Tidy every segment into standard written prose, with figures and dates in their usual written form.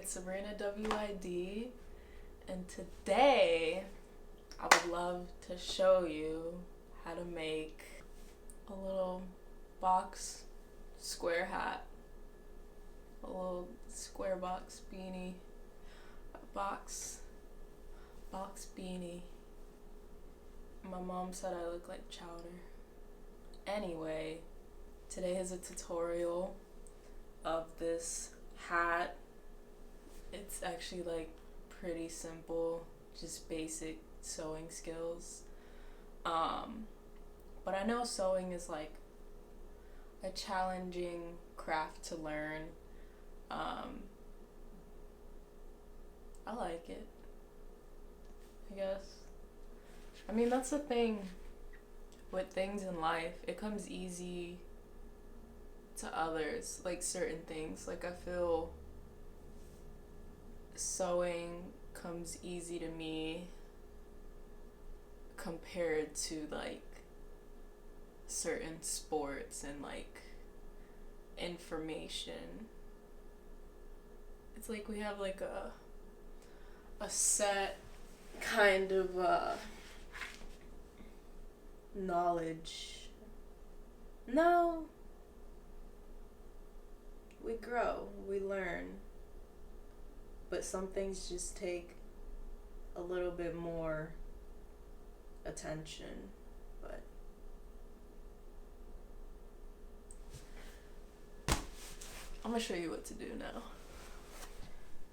it's Sabrina WYD, and today I would love to show you how to make a little box square hat, a little square box beanie, a box beanie. My mom said I look like chowder. Anyway, today is a tutorial of this hat. It's actually like pretty simple, just basic sewing skills. But I know sewing is like a challenging craft to learn. I like it, I guess. I mean, that's the thing with things in life. It comes easy to others, like certain things. Like I feel sewing comes easy to me compared to like certain sports and like information. It's like we have like a set kind of knowledge. No, we grow, we learn, but some things just take a little bit more attention. But I'm gonna show you what to do now.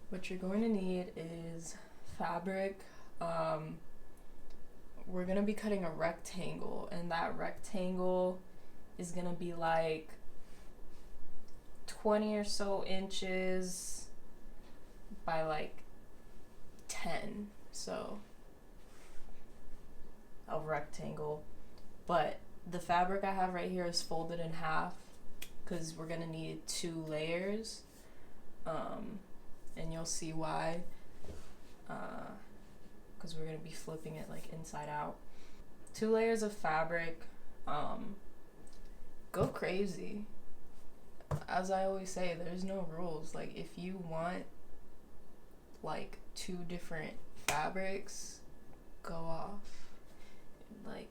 What you're going to need is fabric. We're gonna be cutting a rectangle, and that rectangle is gonna be like 20 or so inches by like 10, so a rectangle. But the fabric I have right here is folded in half because we're gonna need 2 layers, and you'll see why, because we're gonna be flipping it like inside out. 2 layers of fabric. Go crazy. As I always say, there's no rules. Like if you want like 2 different fabrics, go off. Like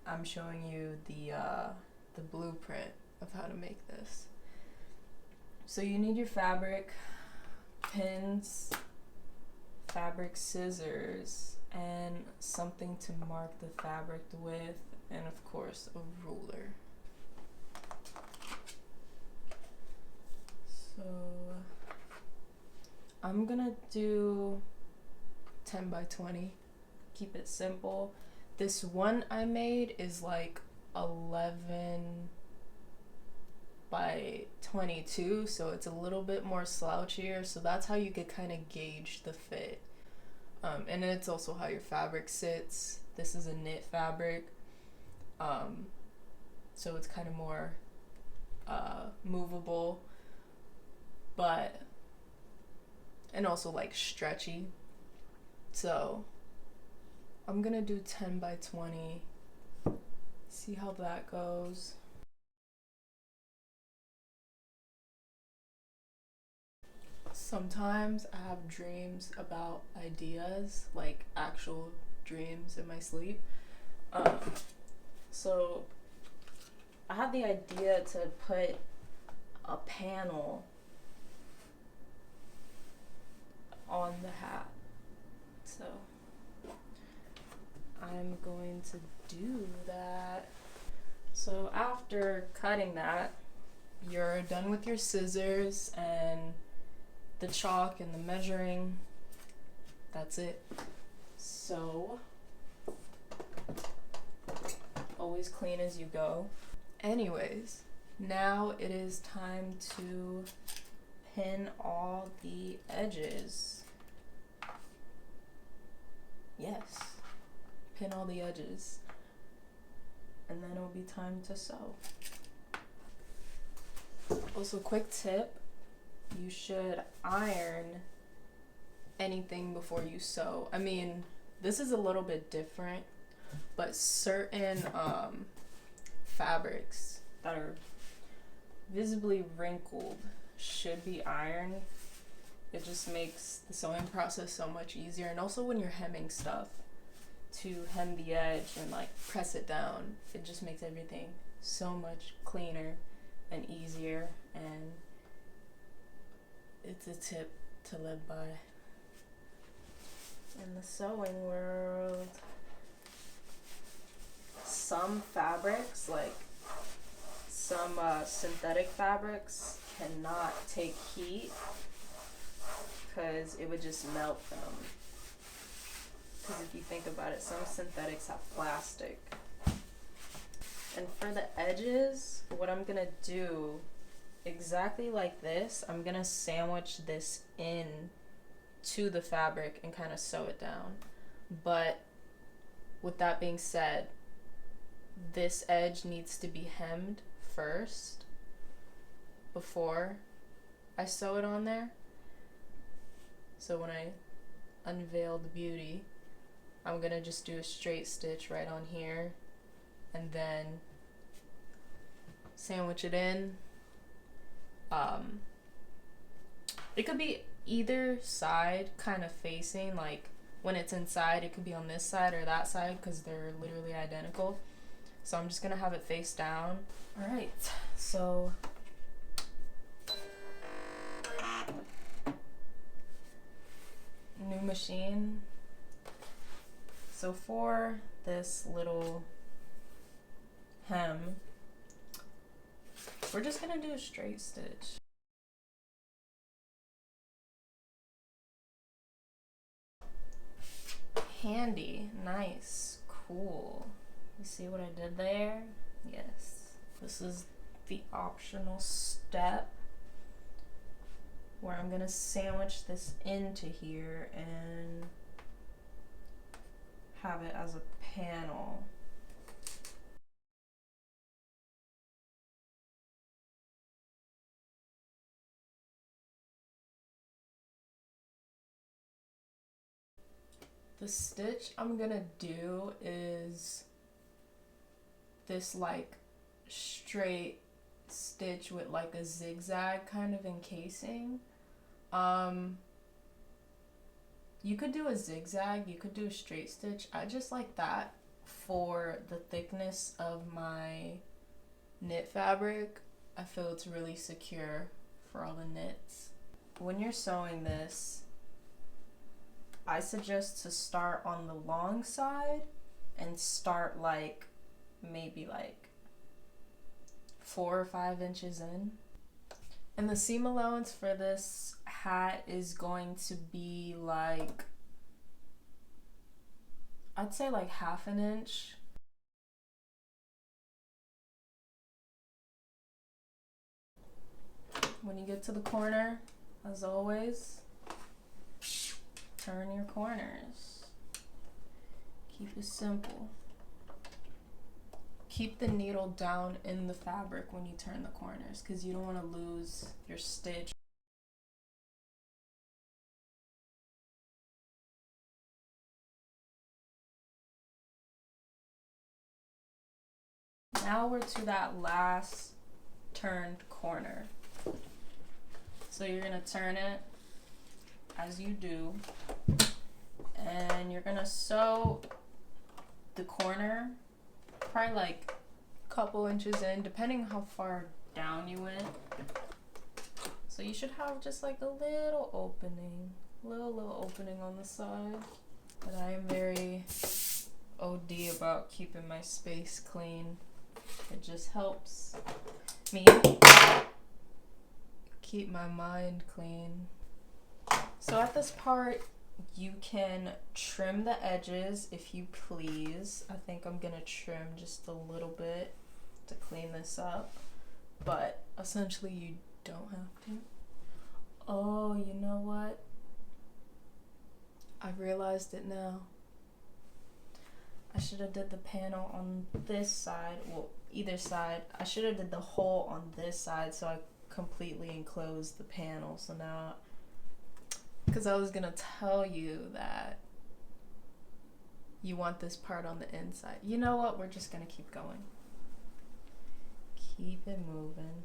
I'm showing you the blueprint of how to make this. So you need your fabric, pins, fabric scissors, and something to mark the fabric with, and of course a ruler. So I'm gonna do 10 by 20, keep it simple. This one I made is like 11 by 22, so it's a little bit more slouchier, so that's how you could kind of gauge the fit. And then it's also how your fabric sits. This is a knit fabric, so it's kind of more movable, but and also like stretchy. So I'm gonna do 10 by 20, see how that goes. Sometimes I have dreams about ideas, like actual dreams in my sleep. So I had the idea to put a panel on the hat. So I'm going to do that. So after cutting that, you're done with your scissors and the chalk and the measuring. That's it. So always clean as you go. Anyways, now it is time to pin all the edges. Yes, pin all the edges, and then it'll be time to sew. Also, quick tip, you should iron anything before you sew. I mean, this is a little bit different, but certain fabrics that are visibly wrinkled should be ironed It just makes the sewing process so much easier. And also when you're hemming stuff, to hem the edge and like press it down, it just makes everything so much cleaner and easier, and it's a tip to live by in the sewing world. Some fabrics, like some synthetic fabrics, cannot take heat because it would just melt them. Because if you think about it, some synthetics have plastic. And for the edges, what I'm gonna do, exactly like this, I'm gonna sandwich this in to the fabric and kind of sew it down. But with that being said, this edge needs to be hemmed first before I sew it on there. So when I unveil the beauty, I'm gonna just do a straight stitch right on here and then sandwich it in. It could be either side kind of facing, like when it's inside it could be on this side or that side because they're literally identical. So I'm just gonna have it face down. All right, so new machine. So for this little hem, we're just gonna do a straight stitch. Handy, nice, cool. You see what I did there? Yes. This is the optional step where I'm gonna sandwich this into here and have it as a panel. The stitch I'm gonna do is this like straight stitch with like a zigzag kind of encasing. You could do a zigzag, you could do a straight stitch. I just like that for the thickness of my knit fabric. I feel it's really secure for all the knits. When you're sewing this, I suggest to start on the long side and start like maybe like 4 or 5 inches in. And the seam allowance for this hat is going to be like, I'd say like 1/2 inch. When you get to the corner, as always, turn your corners. Keep it simple. Keep the needle down in the fabric when you turn the corners because you don't want to lose your stitch. Now we're to that last turned corner. So you're gonna turn it as you do, and you're gonna sew the corner probably like a couple inches in, depending how far down you went. So you should have just like a little opening, little opening on the side. But I am very OD about keeping my space clean. It just helps me keep my mind clean. So at this part, you can trim the edges if you please. I think I'm gonna trim just a little bit to clean this up, but essentially you don't have to. Oh, you know what? I realized it now. I should have did the panel on this side, well, either side. I should have did the hole on this side so I completely enclosed the panel. So now, because I was gonna tell you that you want this part on the inside. You know what? We're just gonna keep going. Keep it moving.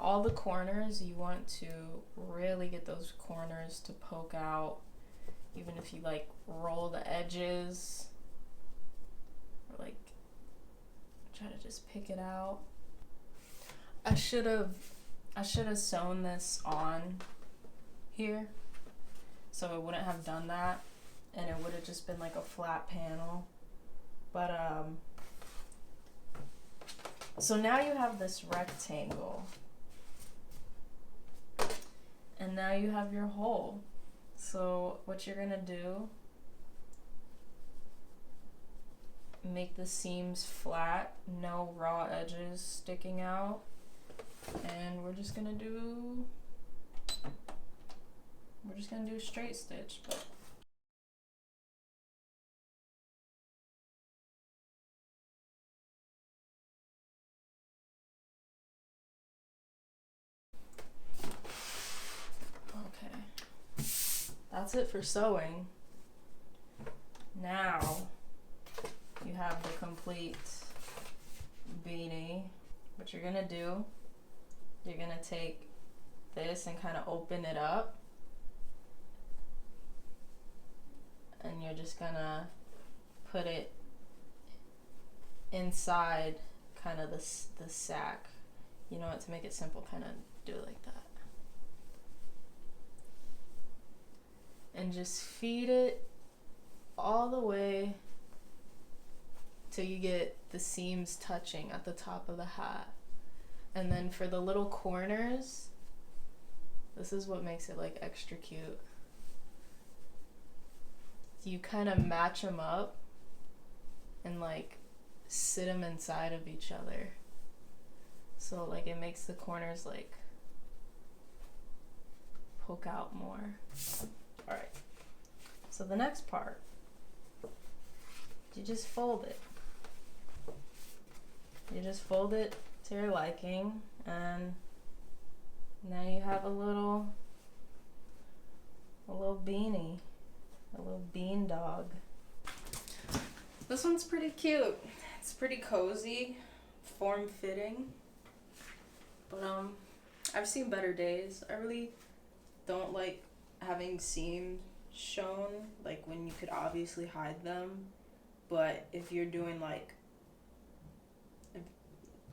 all the corners, you want to really get those corners to poke out, even if you like roll the edges or like try to just pick it out. I should have sewn this on here, so I wouldn't have done that, and it would have just been like a flat panel. But so now you have this rectangle, and now you have your hole. So what you're gonna do, make the seams flat, no raw edges sticking out, and we're just gonna do straight stitch. But okay, that's it for sewing. Now you have the complete beanie. What you're gonna do, you're gonna take this and kind of open it up, and you're just gonna put it inside kind of the sack. You know what, to make it simple, kind of do it like that. And just feed it all the way till you get the seams touching at the top of the hat. And then for the little corners, this is what makes it like extra cute. You kind of match them up and like sit them inside of each other. So like it makes the corners like poke out more. All right, so the next part, you just fold it. You just fold it to your liking, and now you have a little beanie, a little bean dog. This one's pretty cute. It's pretty cozy, form-fitting, but I've seen better days. I really don't like having seams shown, like when you could obviously hide them. But if you're doing like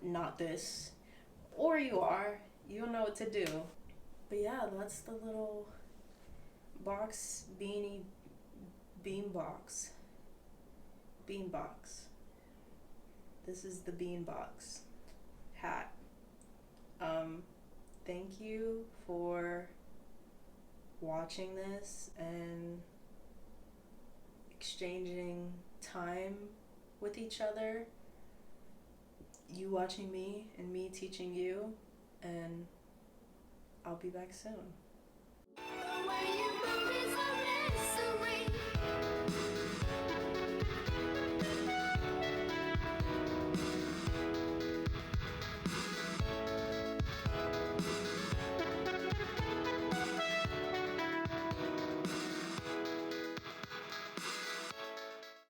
not this, or you are, you'll know what to do. But yeah, that's the little box beanie, bean box. This is the bean box hat. Thank you for watching this and exchanging time with each other. You watching me and me teaching you, and I'll be back soon.